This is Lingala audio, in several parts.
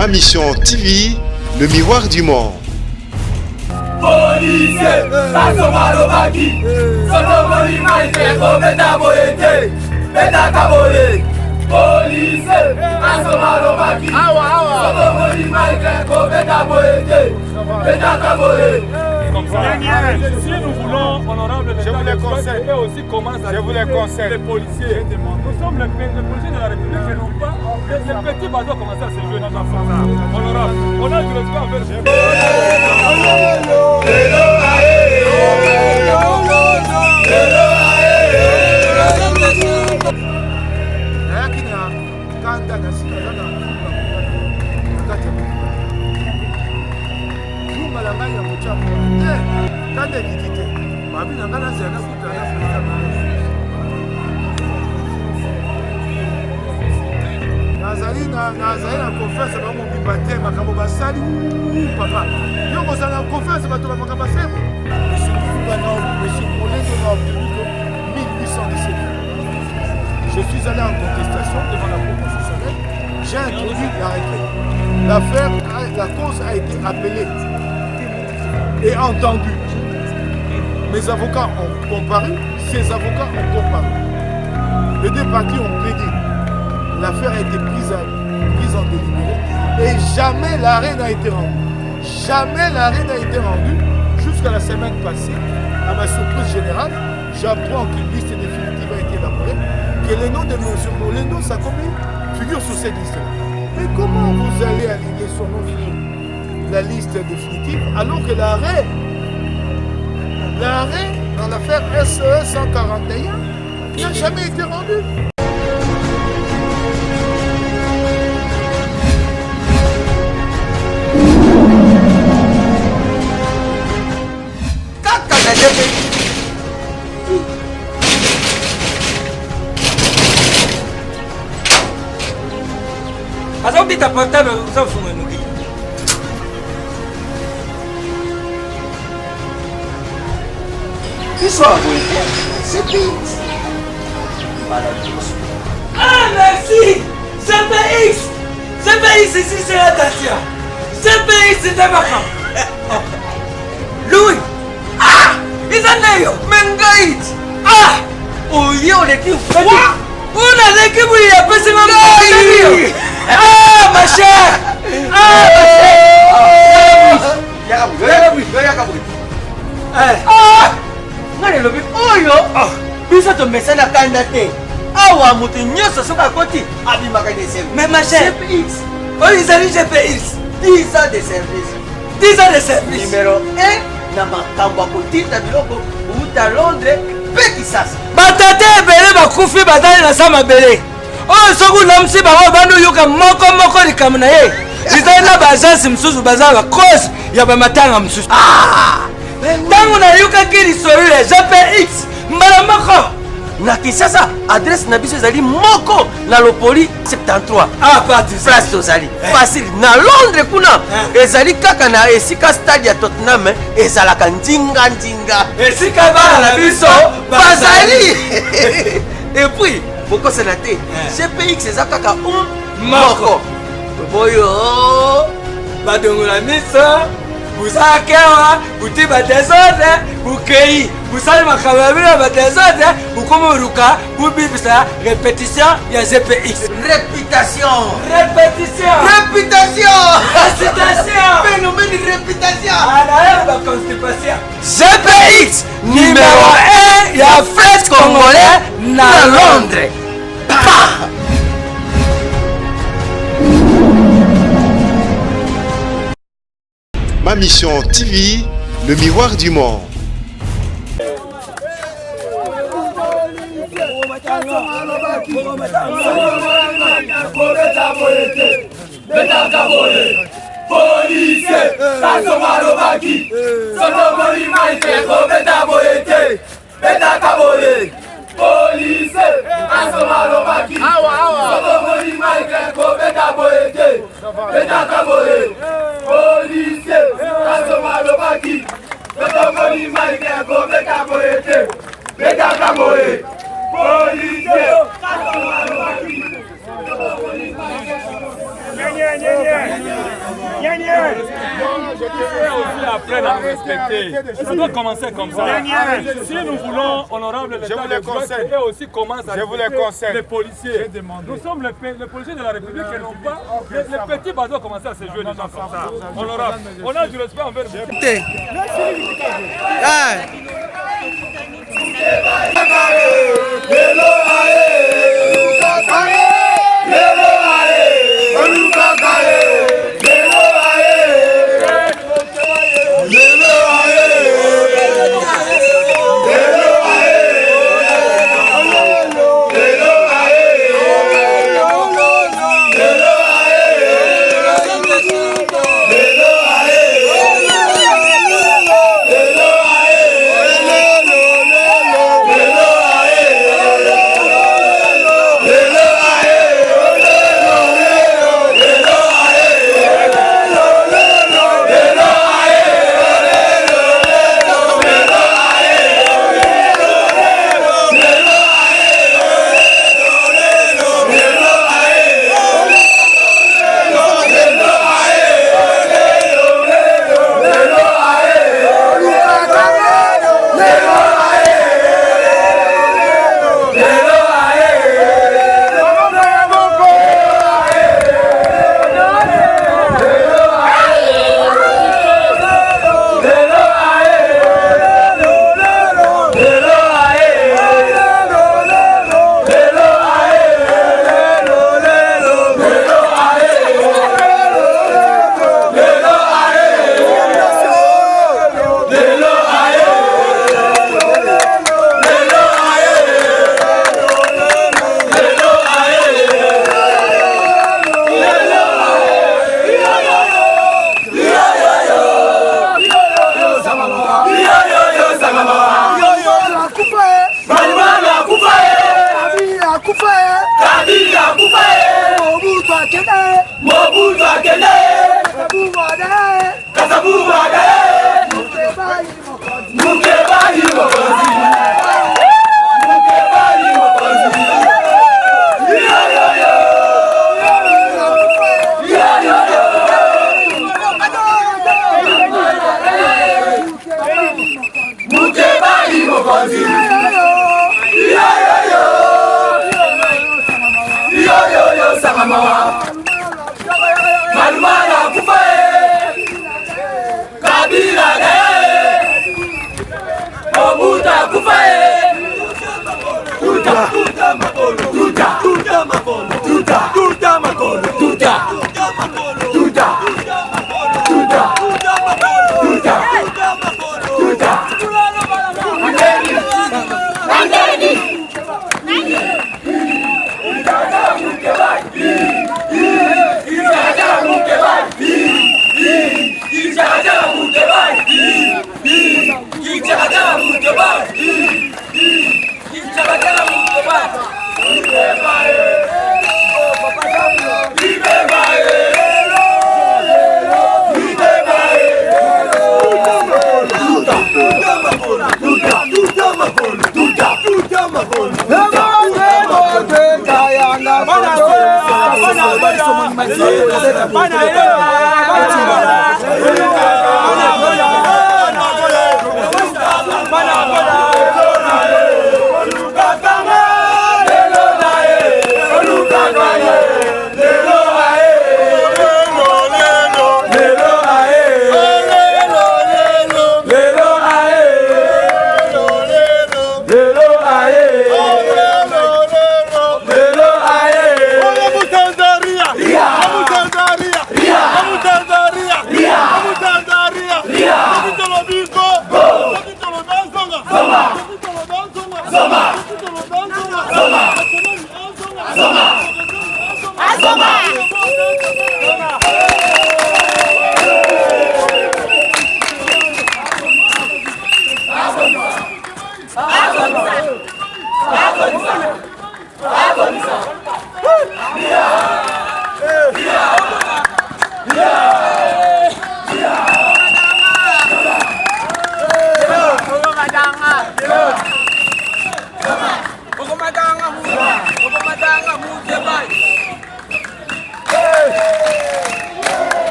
Ma Mission TV, le miroir du monde. Policier, Sasomalobaki, Sotomoli Maïteko, Beta Boyete, Beta Kabole. Policier, Sasomalobaki, Sotomoli Maïteko, Beta Boyete, Beta Kabole. Si nous voulons, honorable, je vous les conseille, aussi commence à les policiers. Nous sommes les policiers de la République qui n'ont pas. Les petits bateaux commencent à se jouer dans notre sang. Honorable, on a du respect envers nazali na confiance ba mo bibate makambo basali papa yo ko sana confiance ba to ba makambo basali monsieur Molengo na obtenu 1817. Je suis allé en contestation devant la Cour constitutionnelle, j'ai introduit l'arrêté. L'affaire, la cause a été appelée et entendue. Mes avocats ont comparu, ses avocats ont comparu. Les deux parties ont plaidé. L'affaire a été prise en délibéré et jamais l'arrêt n'a été rendu. Jamais l'arrêt n'a été rendu jusqu'à la semaine passée. À ma surprise générale, j'apprends qu'une liste définitive a été élaborée, que le nom de M. Molengo Sakombe figure sur cette liste. Mais comment vous allez aligner son nom sur la liste définitive alors que l'arrêt dans l'affaire SE 141 n'a jamais été rendu? Azauti tapatana usafunga nuki. Histoire c'est pire. Ah merci! CPX! CPX ici c'est la Tatia! CPX c'est Tabaka! Louis! Ah! Isaneyo! Mengait! Ah! Oyo l'équipe! Quoi? On a l'équipe où il y a pas ce moment! Ah ma chère! Ah ma chère! Ah! Ngale lobi oyo! Bisa to mesana kanda te! Awa mutu nyoso soka koti abimaka de service. Mais ma chère, GPX. Oh, ils allaient GPX. 10 ans de service. 10 ans de service. Numéro 1, na makambo akotita biloko uta Londres pe Kisasa. Batate ebele bakufi batali na sama bele. Oh, soku namsi bango bandu yuka moko likamu na ye. Izali na bajansi msusu bazala cause ya bamatanga msusu. Ah! Tangu na yuka kiri sorule GPX. Mbala moko. Na Kisasa adresse na biso ezali moko na Lopoli 73. Ah parti place tozali facile na Londres kuna ezali kaka na esika stade ya Tottenham ezalaka ndinga esika bana na biso bazali. Et puis boko senate GPX eza kaka moko boyo badongola miso busakewa butiba desordre bukei busali makamabila ba desordre bukomoruka bubibisa répétition ya GPX. Réputation. Phénomène de réputation. Ah la constipation. GPX numéro 1 ya fête congolais na Londres. Ma Mission TV, le miroir du monde. Policier, Sasomalobaki, Sotomoli Maïteko, Beta Boyete, Beta Kabole. Policier, Sasomalobaki, Sotomoli Maïteko, Beta Boyete, Beta Kabole. Policier, Sasomalobaki, Sotomoli Maïteko, Beta Boyete, Beta Kabole. Policier, Sasomalobaki, Sotomoli Maïteko. apprennent à nous respecter. Ça doit commencer comme ça. Si nous voulons, honorable l'État, et aussi commence à respecter les policiers. Nous sommes les policiers de la République et non pas les petits doivent commencer à se jouer des gens comme ça. Honorable, on a du respect envers vous.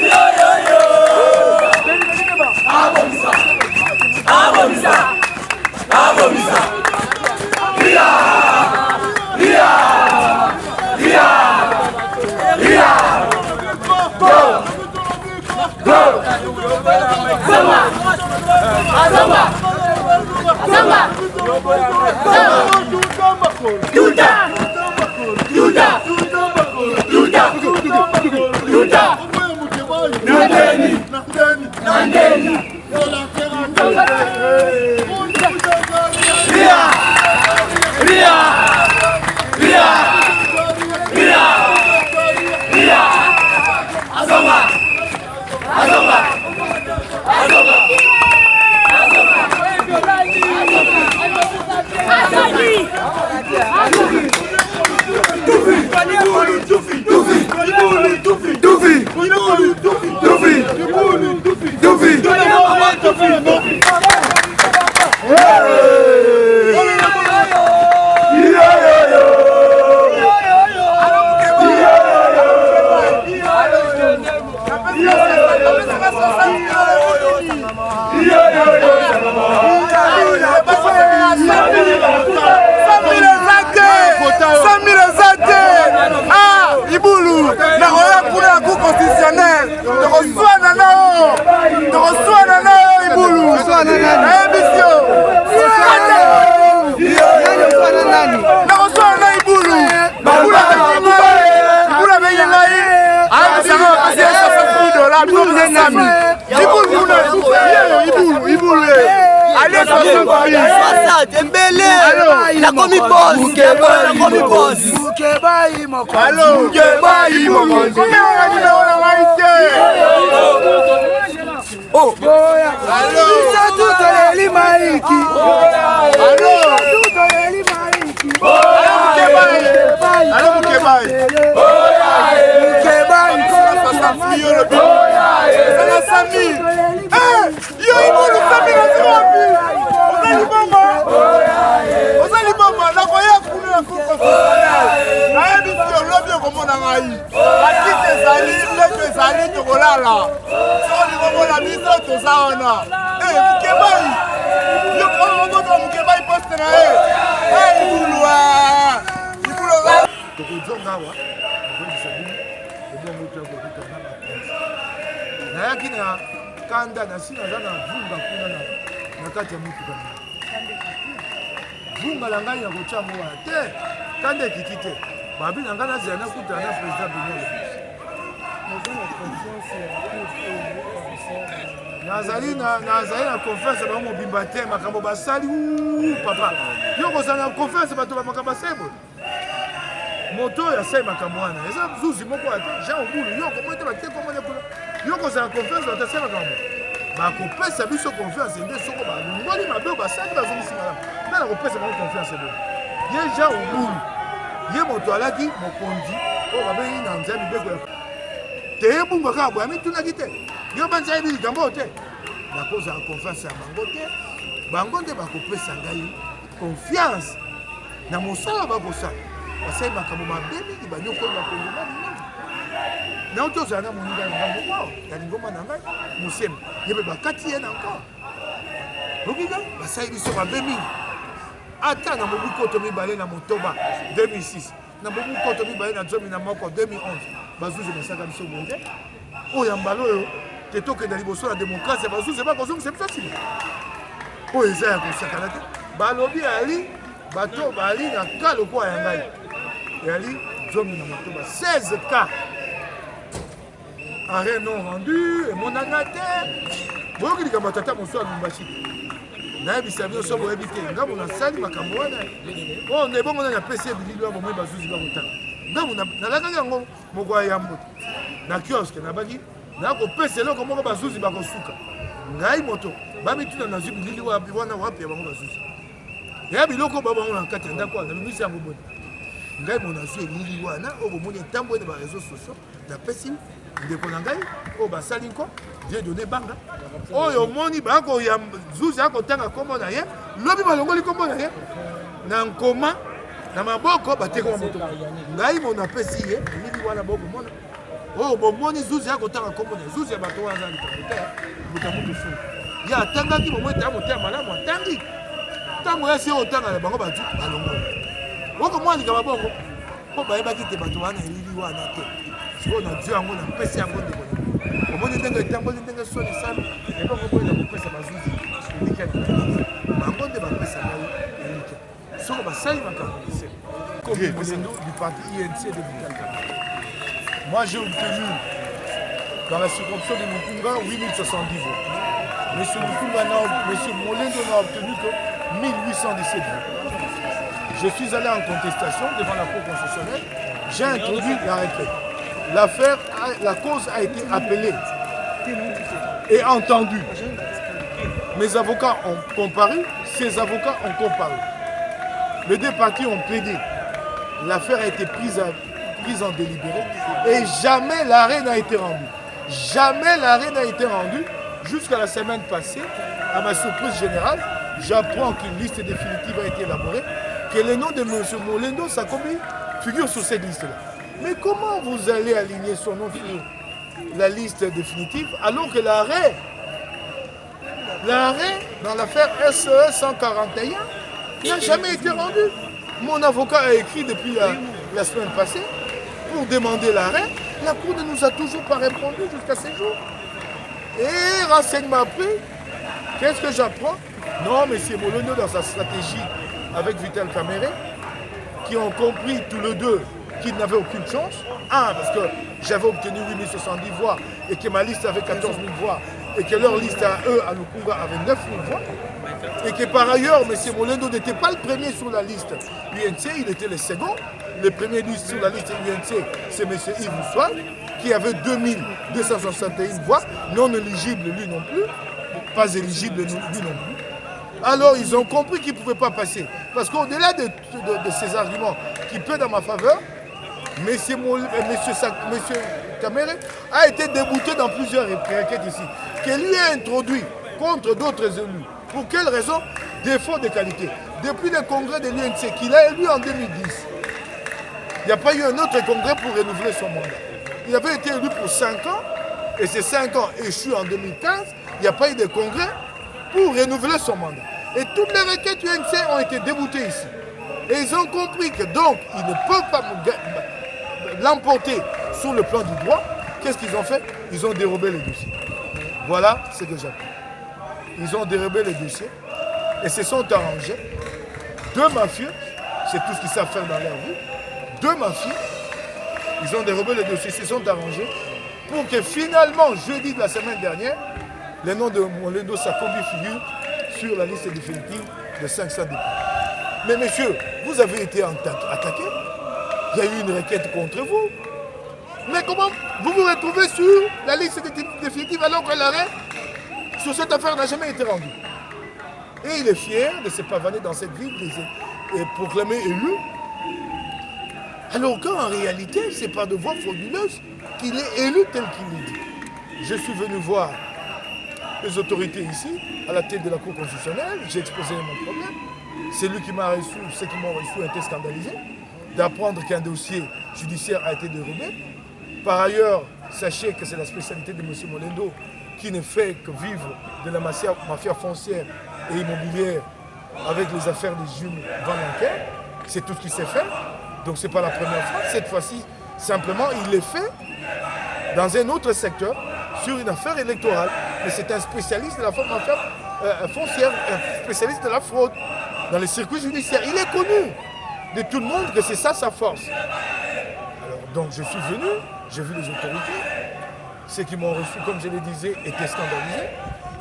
Yeah. Il a commis boss. Oh, kanda na sina za na vunga kuna na kati ya mutuka vunga la ngai ya kochango wa te kanda ekiti te babi na ngai nazela na kuta na président Benel nazali na confiance ba mobimba te makambo basali papa yo kozala na confiance bato ba makambo basebo moto ya sai makambo wana eza zuzi moko ate Jean Obulu yo komete ba te komone kula yo kozala confiance bato sai makambo bakopesa biso confiance nde soko balongoli mabe basali bazongisi malamu nde na kopesa bango confiance ebo ye Jean Obulu ye moto alaki mokonzi oyo babengi na nzela mibeko ya teyebungwa kaka boya mitunaki te yo banza yebi likambo te nakozala confiance ya bango te bango nde bakopesa ngai confiance na mosala bakosala basali makambo mabe mingi banyokoli bakongomani mingi na oto ozala na moninga na ngai moko ya lingoma na ngai mosema ye mpe bakati ye na encore okika basali biso mabe mingi ata na mobu koto mibale na motoba 2006 na mobu koto mibale na zomi na moko 2011 bazuzi basaka biso boye te oyo mbala oyo te tokenda liboso na démocratie bazuzi bakozongisa biso nsima oyo eza ya kosakana te balobi yali bato bali na ka lokola ya ngai yali zomi na motoba 16 cas arrêt non rendu emonana te boyoki likambo tata mosu ya Lubumbashi nayebisa bino so boyebi te ngambo nasali makambo wana oyo na ebongo nani apesi ye bilili wana bomoi bazuzi bakotanga ngambo nalakaki yango moko ya yambo na kioske nabaki nakopesa eloko moko bazuzi bakosuka ngai moto bamituna nazwi bilili wana wapi ya bango bazuzi ya biloko babango na kati ya ndako wana bimisi yango boni ngai mo nazwi elili wana oyo bomoni etambo ene bareseau sociaux napesi ndeko na ngai oyo basali nko vie donné banga oyo omoni bakoya zuzi akotanga kombo na ye lobi balongoli kombo na ye na nkoma na maboko batekoma moto ngai mo napesi ye elili wana bokomona oyo bomoni zuzi akotanga kombo na ye zuzi ya bato wana aza likambo te buta mutu fu ye atangaki bomoi taa motema malamu atangi ntango yasi oyo otanga na bango batu balongoli okomona likama bongo mpo bayebaki te bato wana elili wana te sikoyo na dio yango napesi yango ndeko na omoni ndenge etamboli ndenge soni sami ebongo boye na kopesa bazuzi elikani bango nde bapesa ngai soki basali makambo ese comme molendo du parti INC de Vital Kamerhe. Moi j'ai obtenu dans la circonscription de Mukunga 8070 voix. Monsieur Molendo n'a obtenu que 1817 voix. Je suis allé en contestation devant la Cour constitutionnelle. J'ai introduit la requête. La cause a été appelée et entendue. Mes avocats ont comparu, ses avocats ont comparu. Les deux parties ont plaidé. L'affaire a été prise en délibéré et jamais l'arrêt n'a été rendu. Jamais l'arrêt n'a été rendu jusqu'à la semaine passée. À ma surprise générale, j'apprends qu'une liste définitive a été élaborée, que le nom de M. Molendo Sakobi figure sur cette liste-là. Mais comment vous allez aligner son nom sur la liste définitive alors que l'arrêt dans l'affaire SE 141 n'a jamais été rendu? Mon avocat a écrit depuis la semaine passée pour demander l'arrêt. La Cour ne nous a toujours pas répondu jusqu'à ce jour. Et renseignement pris, qu'est-ce que j'apprends? Non, M. Molendo, dans sa stratégie avec Vital Kamerhe, qui ont compris tous les deux qu'ils n'avaient aucune chance. Parce que j'avais obtenu 8070 voix et que ma liste avait 14 000 voix et que leur liste à eux, à Lukunga, avait 9 000 voix. Et que par ailleurs, M. Molendo n'était pas le premier sur la liste UNC, il était le second. Le premier liste sur la liste UNC, c'est M. Yves Moussoir, qui avait 2261 voix, non éligible lui non plus, pas éligible lui non plus. Alors ils ont compris qu'ils ne pouvaient pas passer. Parce qu'au-delà de ces arguments qui plaident dans ma faveur, M. Kamerhe a été débouté dans plusieurs requêtes ici, que lui a introduit contre d'autres élus. Pour quelle raison? Défaut de qualité. Depuis le congrès de l'UNC qu'il a élu en 2010, il n'y a pas eu un autre congrès pour renouveler son mandat. Il avait été élu pour 5 ans, et ces 5 ans échus en 2015, il n'y a pas eu de congrès pour renouveler son mandat. Et toutes les requêtes UNC ont été déboutées ici. Et ils ont compris que donc, ils ne peuvent pas l'emporter sur le plan du droit. Qu'est-ce qu'ils ont fait? Ils ont dérobé les dossiers. Voilà ce que j'appelle. Ils ont dérobé les dossiers et se sont arrangés. Deux mafieux, c'est tout ce qu'ils savent faire dans leur vie. Deux mafieux, ils ont dérobé les dossiers, se sont arrangés pour que finalement, jeudi de la semaine dernière, le nom de Molendo Sakobi figure sur la liste définitive de 500 députés. Mais messieurs, vous avez été attaqués. Il y a eu une requête contre vous. Mais comment vous vous retrouvez sur la liste définitive alors que l'arrêt sur cette affaire n'a jamais été rendu? Et il est fier de se pavaner dans cette ville et proclamer élu. Alors qu'en réalité, ce n'est pas de voix frauduleuse qu'il est élu tel qu'il est dit. Je suis venu voir les autorités ici, à la tête de la Cour constitutionnelle, j'ai exposé mon problème. C'est lui qui m'a reçu, ceux qui m'ont reçu ont été scandalisés d'apprendre qu'un dossier judiciaire a été dérobé. Par ailleurs, sachez que c'est la spécialité de M. Molendo qui ne fait que vivre de la mafia foncière et immobilière avec les affaires de Jules Van Lanker. C'est tout ce qui s'est fait. Donc ce n'est pas la première fois. Cette fois-ci, simplement, il l'est fait dans un autre secteur sur une affaire électorale. Mais c'est un spécialiste de la mafia foncière, un spécialiste de la fraude dans les circuits judiciaires. Il est connu de tout le monde que c'est ça sa force. Alors, donc je suis venu, j'ai vu les autorités. Ceux qui m'ont reçu, comme je le disais, étaient scandalisés.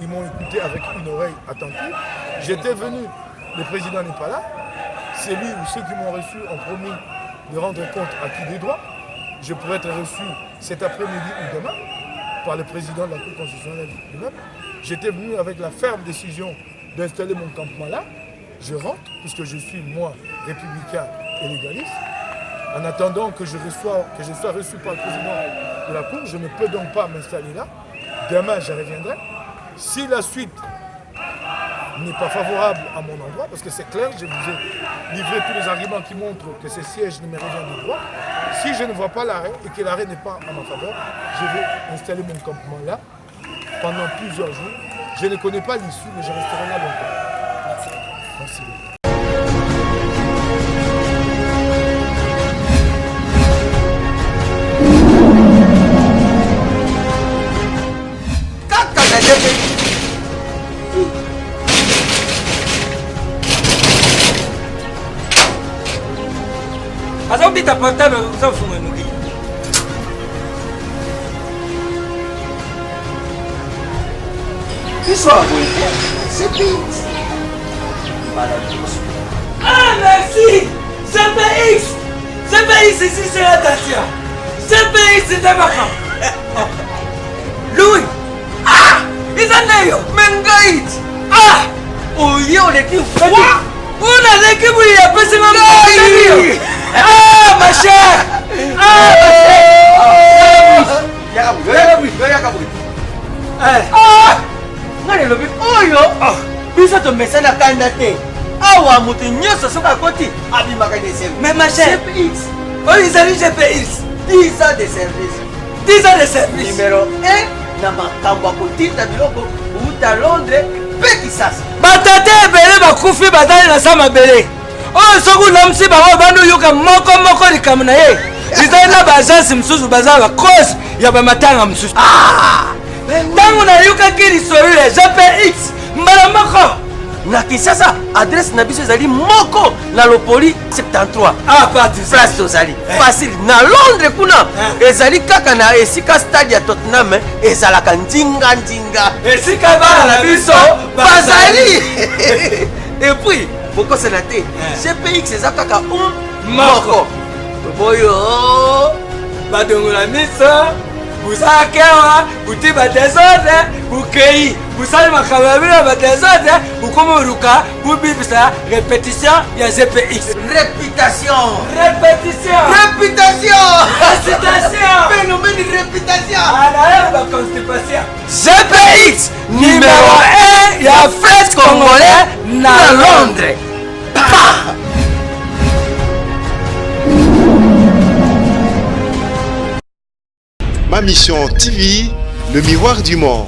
Ils m'ont écouté avec une oreille attentive. J'étais venu, le président n'est pas là. C'est lui ou ceux qui m'ont reçu ont promis de rendre compte à qui des droits. Je pourrais être reçu cet après-midi ou demain par le président de la Cour constitutionnelle lui-même. J'étais venu avec la ferme décision d'installer mon campement là. Je rentre, puisque je suis, moi, républicain et légaliste. En attendant que je sois reçu par le président de la Cour, je ne peux donc pas m'installer là. Demain, je reviendrai. Si la suite n'est pas favorable à mon endroit, parce que c'est clair, je vous ai livré tous les arguments qui montrent que ce siège ne me revient de droit. Si je ne vois pas l'arrêt et que l'arrêt n'est pas en ma faveur, je vais installer mon campement là pendant plusieurs jours. Je ne connais pas l'issue, mais je resterai là longtemps. Merci. azobita portable ozofunga nuki Sois CPX. Ah merci CPX CPX ici c'est la station CPX c'est ma femme Louis ah izandeyo mengait ah oye oleki ufeti unaleki buli yapesi mengait ah ma chère ah ah ngane lobi oyo biso tomesana kanda te awa mutu nyonso soki akoti abimaka desem mais ma chère CPX oyo ezali GPX 10 ans de service 10 ans de service numéro 1 na makambo ya kotinda biloko uta Londres mpe Kisasa batate ebele bakufi batali na sa mabele oyo soki unamusi bango bandi oyoka moko likambo na ye ezali na baagence mosusu baza bakose ya bamatanga mosusu ntango nayokaki lisolo ya GPX mbala moko na Kisasa adresse na biso ezali moko na Lopoli 73 place tozali facile na Londres kuna ezali kaka na esika stade ya Tottenham ezalaka ndinga esika bana na biso bazali epuis bokosana te GPX eza kaka moko boyo badongola miso buzakewa butiba desordre bukei busali makamabila ba desordre bukomo ruka bubibisa répétition ya GPX réputation phénomène de réputation ana ba constipation GPX numéro 1 ya French Congolais na Londres. Ma mission TV, le miroir du monde.